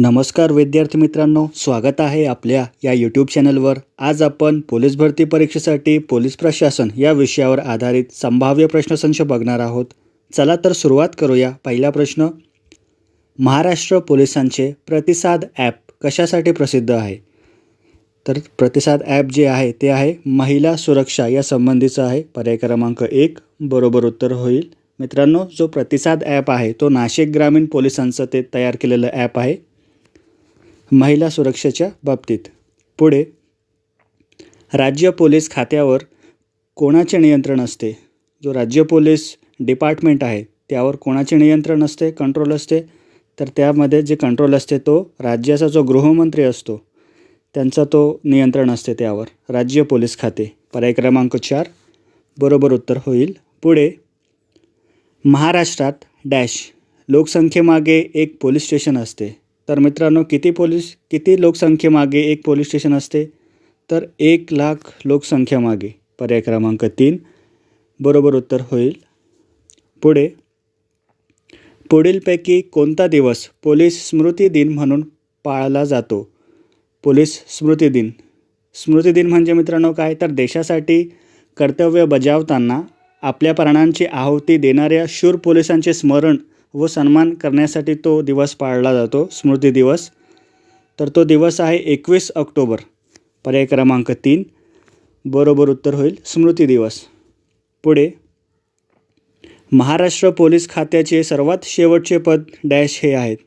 नमस्कार विद्यार्थी मित्रांनो, स्वागत आहे आपल्या या यूट्यूब चॅनलवर। आज आपण पोलीस भरती परीक्षेसाठी पोलीस प्रशासन या विषयावर आधारित संभाव्य प्रश्नसंच बघणार आहोत। चला तर सुरुवात करूया। पहिला प्रश्न, महाराष्ट्र पोलिसांचे प्रतिसाद ॲप कशासाठी प्रसिद्ध आहे? तर प्रतिसाद ॲप जे आहे ते आहे महिला सुरक्षा या संबंधीचं आहे। पर्याय क्रमांक 1 बरोबर उत्तर होईल। मित्रांनो, जो प्रतिसाद ॲप आहे तो नाशिक ग्रामीण पोलिसांचं ते तयार केलेलं ॲप आहे महिला सुरक्षेच्या बाबतीत। पुढे, राज्य पोलीस खात्यावर कोणाचे नियंत्रण असते? जो राज्य पोलीस डिपार्टमेंट आहे त्यावर कोणाचे नियंत्रण असते, कंट्रोल असते? तर त्यामध्ये जे कंट्रोल असते तो राज्याचा जो गृहमंत्री असतो त्यांचा तो नियंत्रण असते त्यावर, राज्य पोलीस खाते। पर्याय क्रमांक 4 बरोबर उत्तर होईल। पुढे, महाराष्ट्रात डॅश लोकसंख्येमागे एक पोलीस स्टेशन असते। तर मित्रांनो, किती लोकसंख्येमागे एक पोलीस स्टेशन असते? तर 1,00,000 लोकसंख्येमागे। पर्याय क्रमांक 3 बरोबर उत्तर होईल। पुढे, पुढीलपैकी कोणता दिवस पोलीस स्मृती दिन म्हणून पाळला जातो? पोलीस स्मृती दिन। स्मृती दिन म्हणजे मित्रांनो काय? तर देशासाठी कर्तव्य बजावताना आपल्या प्राणांची आहुती देणाऱ्या शूर पोलिसांचे स्मरण व सन्मान करण्यासाठी तो दिवस पाळला जातो, स्मृती दिवस। तर तो दिवस आहे 21 ऑक्टोबर। पर्याय क्रमांक 3 बरोबर उत्तर होईल, स्मृती दिवस। पुढे, महाराष्ट्र पोलीस खात्याचे सर्वात शेवटचे पद डॅश हे आहेत।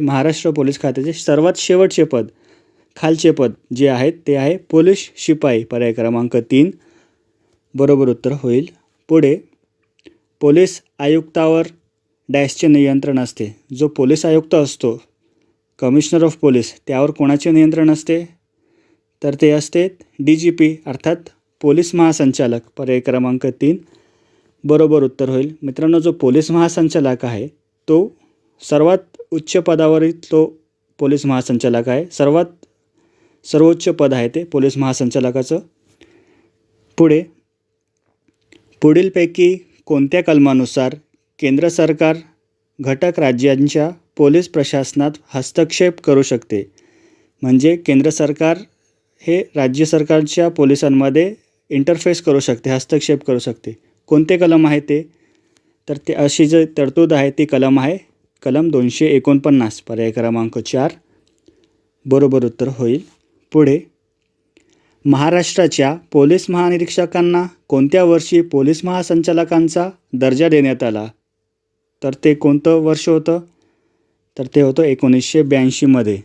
महाराष्ट्र पोलीस खात्याचे सर्वात शेवटचे पद, खालचे पद जे आहेत ते आहे पोलीस शिपाई। पर्याय क्रमांक 3 बरोबर उत्तर होईल। पुढे, पोलीस आयुक्तावर डॅशचे नियंत्रण असते। जो पोलीस आयुक्त असतो, कमिशनर ऑफ पोलीस, त्यावर कोणाचे नियंत्रण असते? तर ते असते DGP अर्थात पोलीस महासंचालक। पर्याय क्रमांक 3 बरोबर उत्तर होईल। मित्रांनो, जो पोलीस महासंचालक आहे तो सर्वात उच्च पदावरील तो पोलीस महासंचालक आहे। सर्वोच्च पद आहे ते पोलीस महासंचालकाचं। पुढे, पुढीलपैकी कोणत्या कलमानुसार केंद्र सरकार घटक राज्यांच्या पोलीस प्रशासनात हस्तक्षेप करू शकते? म्हणजे केंद्र सरकार हे राज्य सरकारच्या पोलिसांमध्ये इंटरफेस करू शकते, हस्तक्षेप करू शकते। कोणते कलम आहे ते? तर ते अशी जी तरतूद आहे ती कलम आहे कलम 249। पर्याय क्रमांक 4 बरोबर उत्तर होईल। पुढे, महाराष्ट्राच्या पोलीस महानिरीक्षकांना कोणत्या वर्षी पोलीस महासंचालकांचा दर्जा देण्यात आला? तर ते कोणतं वर्ष होतं? तर ते होतं 1982 मध्ये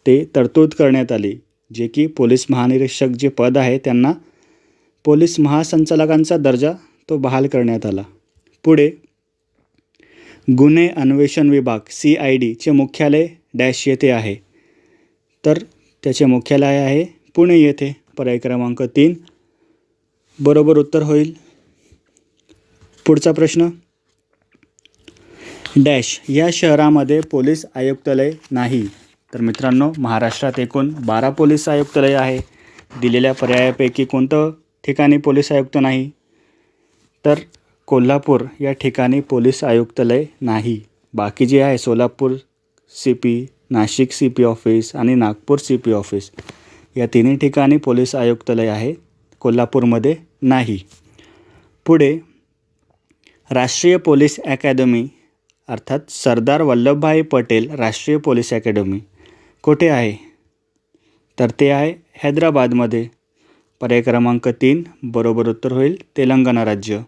ते तरतूद करण्यात आली, जे की पोलीस महानिरीक्षक जे पद आहे त्यांना पोलीस महासंचालकांचा दर्जा तो बहाल करण्यात आला। पुढे, गुन्हे अन्वेषण विभाग CID चे मुख्यालय डॅश येथे आहे। तर त्याचे मुख्यालय आहे पुणे येथे। पर्याय क्रमांक 3 बरोबर उत्तर होईल। पुढचा प्रश्न, डॅश या शहरामध्ये पोलीस आयुक्तालय नाही। तर मित्रांनो, महाराष्ट्रात एकूण 12 पोलीस आयुक्तालय आहे। दिलेल्या पर्यायापैकी कोणतं ठिकाणी पोलीस आयुक्त नाही? तर कोल्हापूर या ठिकाणी पोलीस आयुक्तालय नाही। बाकी जे आहे Solapur CP, Nashik CP office आणि नागपूर CP ऑफिस या तिन्ही ठिकाणी पोलीस आयुक्तालय आहे, कोल्हापूरमध्ये नाही। पुढे, राष्ट्रीय पोलीस अकॅदमी अर्थात सरदार वल्लभभाई पटेल राष्ट्रीय पोलीस अकॅडमी कुठे आहे? तर ते आहे हैदराबादमध्ये। पर्याय क्रमांक 3 बरोबर उत्तर होईल, तेलंगणा राज्य।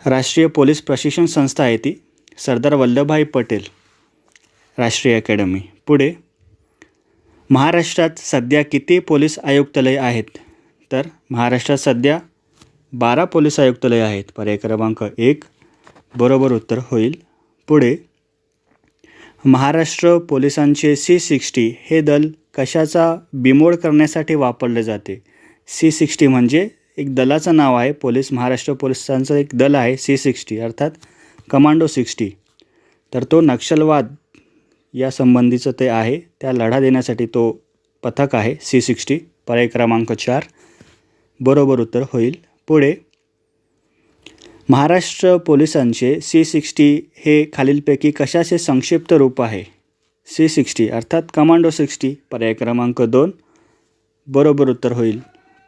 राष्ट्रीय पोलीस प्रशिक्षण संस्था आहे ती सरदार वल्लभभाई पटेल राष्ट्रीय अकॅडमी। पुढे, महाराष्ट्रात सध्या किती पोलीस आयुक्तालय आहेत? तर महाराष्ट्रात सध्या 12 पोलीस आयुक्तालय आहेत। पर्याय क्रमांक 1 बरोबर उत्तर होईल। पुढे, महाराष्ट्र पोलिसांचे C60 हे दल कशाचा बिमोड करण्यासाठी वापरले जाते? C60 म्हणजे एक दलाचं नाव आहे, महाराष्ट्र पोलिसांचं एक दल आहे C60 अर्थात कमांडो 60। तर तो नक्षलवाद या संबंधीचं ते आहे, त्या लढा देण्यासाठी तो पथक आहे C60। पर्याय क्रमांक 4 बरोबर उत्तर होईल। पुढे, महाराष्ट्र पोलिसांचे C60 हे खालीलपैकी कशाचे संक्षिप्त रूप आहे? C60 अर्थात कमांडो 60, पर्याय क्रमांक 2 बरोबर उत्तर होईल.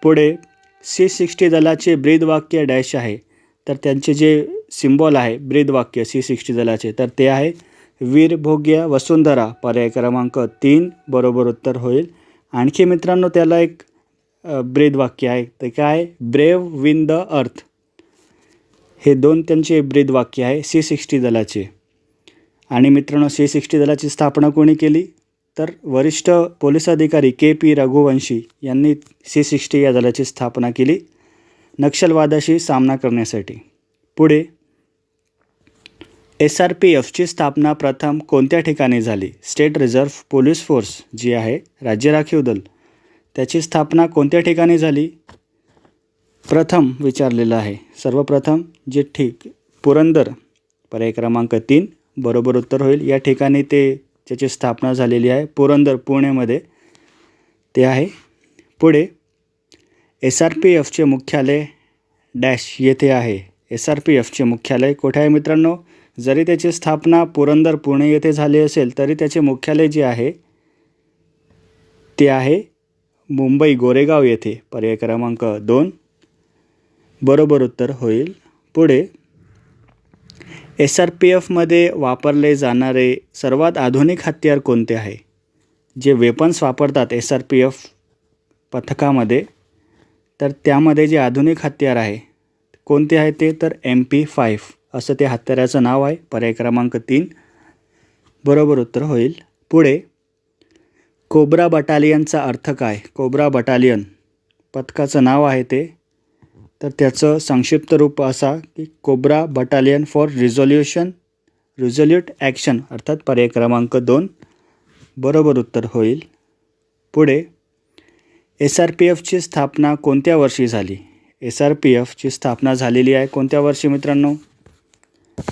पुढे C60 दलाचे ब्रीदवाक्य डॅश आहे, तर त्यांचे जे सिम्बॉल आहे ब्रीदवाक्य C60 दलाचे, तर ते आहे वीरभोग्य वसुंधरा, पर्याय क्रमांक 3 बरोबर उत्तर होईल. आणखी मित्रांनो त्याला एक ब्रीदवाक्य आहे, ते काय? Brave win the earth. हे दोन त्यांचे ब्रीदवाक्य आहे C60 दलाचे. आणि मित्रांनो C60 दलाची स्थापना कोणी केली? तर वरिष्ठ पोलीस अधिकारी KP रघुवंशी यांनी C60 या दलाची स्थापना केली नक्षलवादाशी सामना करण्यासाठी. पुढे SRPFची स्थापना प्रथम कोणत्या ठिकाणी झाली? स्टेट रिझर्व्ह पोलीस फोर्स जी आहे राज्य राखीव दल, त्याची स्थापना कोणत्या ठिकाणी झाली? प्रथम विचारलेलं आहे. सर्वप्रथम जे पुरंदर, पर्याय क्रमांक 3 बरोबर उत्तर होईल. या ठिकाणी त्याची स्थापना झालेली आहे. पुरंदर पुण्यामध्ये ते आहे. पुढे SRPFचे मुख्यालय डॅश येथे आहे. SRPFचे मुख्यालय कुठे आहे मित्रांनो? जरी त्याची स्थापना पुरंदर पुणे येथे झाली असेल तरी त्याचे मुख्यालय जे आहे ते आहे मुंबई गोरेगाव येथे, पर्याय क्रमांक 2 बरोबर उत्तर होईल. पुढे SRPFमध्ये वापरले जाणारे सर्वात आधुनिक हत्यार कोणते आहे? जे वेपन्स वापरतात SRPF पथकामध्ये, तर त्यामध्ये जे आधुनिक हत्यार आहे कोणते आहे ते? तर MP5 असं त्या हत्याराचं नाव आहे, पर्याय क्रमांक 3 बरोबर उत्तर होईल. पुढे कोब्रा बटालियनचा अर्थ काय? कोब्रा बटालियन पथकाचं नाव आहे ते, तर त्याचं संक्षिप्त रूप असा की कोब्रा बटालियन फॉर रिझोल्यूट ॲक्शन, अर्थात पर्याय क्रमांक 2 बरोबर उत्तर होईल. पुढे SRPFची स्थापना कोणत्या वर्षी झाली? SRPFची स्थापना झालेली आहे कोणत्या वर्षी मित्रांनो?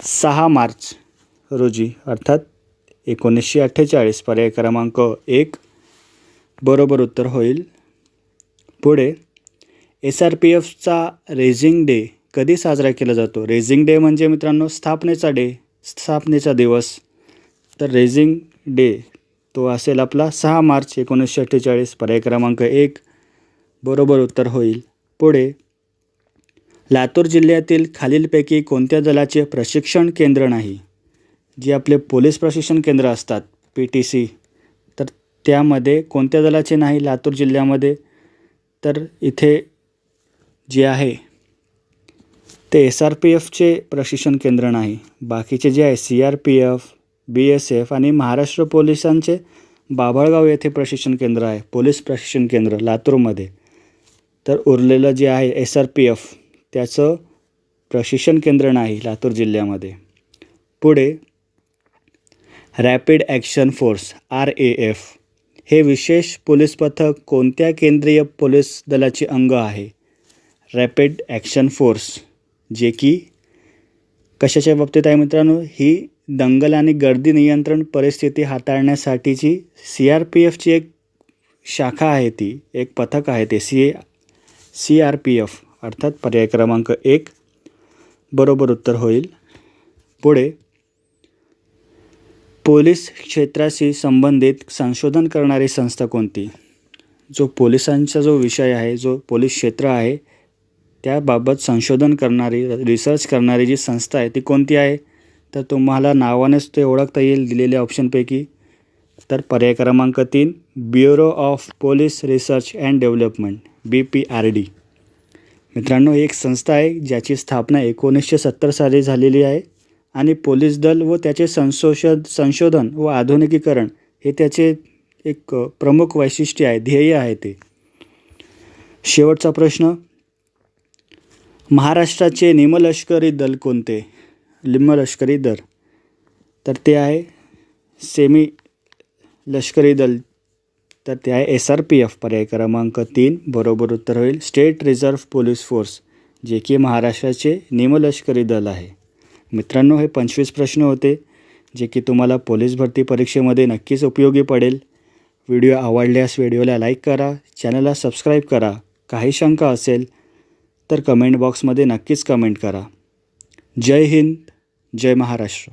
6 मार्च रोजी, अर्थात 1948, पर्याय क्रमांक 1 बरोबर उत्तर होईल. पुढे SRPFचा रेझिंग डे कधी साजरा केला जातो? रेझिंग डे म्हणजे मित्रांनो स्थापनेचा दिवस. तर रेझिंग डे तो असेल आपला 6 मार्च 1948, पर्याय क्रमांक 1 बरोबर उत्तर होईल. पुढे लातूर जिल्ह्यातील खालीलपैकी कोणत्या दलाचे प्रशिक्षण केंद्र नाही? जे आपले पोलीस प्रशिक्षण केंद्र असतात PTC, तर त्यामध्ये कोणत्या दलाचे नाही लातूर जिल्ह्यामध्ये? तर इथे जे आहे ते SRPFचे प्रशिक्षण केंद्र नाही. बाकीचे जे आहे CRPF, BSF आणि महाराष्ट्र पोलिसांचे बाभळगाव येथे प्रशिक्षण केंद्र आहे, पोलीस प्रशिक्षण केंद्र लातूरमध्ये. तर उरलेलं जे आहे SRPF त्याचं प्रशिक्षण केंद्र नाही लातूर जिल्ह्यामध्ये. पुढे रॅपिड ॲक्शन फोर्स RAF हे विशेष पोलीस पथक कोणत्या केंद्रीय पोलीस दलाचे अंग आहे? रॅपिड ॲक्शन फोर्स जे की कशाच्या बाबतीत आहे मित्रांनो? ही दंगल आणि गर्दी नियंत्रण परिस्थिती हाताळण्यासाठीची CRPFची एक शाखा आहे, ती एक पथक आहे ते CRPF, अर्थात पर्याय क्रमांक 1 बरोबर उत्तर होईल. पुढे पोलीस क्षेत्राशी संबंधित संशोधन करणारी संस्था कोणती? जो पोलिसांचा जो विषय आहे, जो पोलीस क्षेत्र आहे त्याबाबत संशोधन करणारी, रिसर्च करणारी जी संस्था आहे ती कोणती आहे? तर तुम्हाला नावानेच ते ओळखता येईल दिलेल्या ऑप्शनपैकी. तर पर्याय क्रमांक 3 bureau of police research and development, BPRD. मित्रांनो एक संस्था आहे ज्याची स्थापना 1970 साली झालेली आहे आणि पोलीस दल व त्याचे संशोधन व आधुनिकीकरण हे त्याचे एक प्रमुख वैशिष्ट्य आहे, ध्येय आहे ते. शेवटचा प्रश्न, महाराष्ट्राचे निमलष्करी दल कोणते? निमलष्करी दल तर ते आहे सेमी लष्करी दल, तर ते आहे SRPF, पर्याय क्रमांक 3 बरोबर उत्तर होईल. स्टेट रिझर्व्ह पोलीस फोर्स जे की महाराष्ट्राचे निमलष्करी दल आहे. मित्रांनो हे 25 प्रश्न होते जे की तुम्हाला पोलीस भरती परीक्षेमध्ये नक्कीच उपयोगी पडेल. व्हिडिओ आवडल्यास व्हिडिओला लाईक करा, चॅनलला सबस्क्राईब करा. काही शंका असेल तर कमेंट बॉक्समध्ये नक्कीच कमेंट करा. जय हिंद, जय महाराष्ट्र.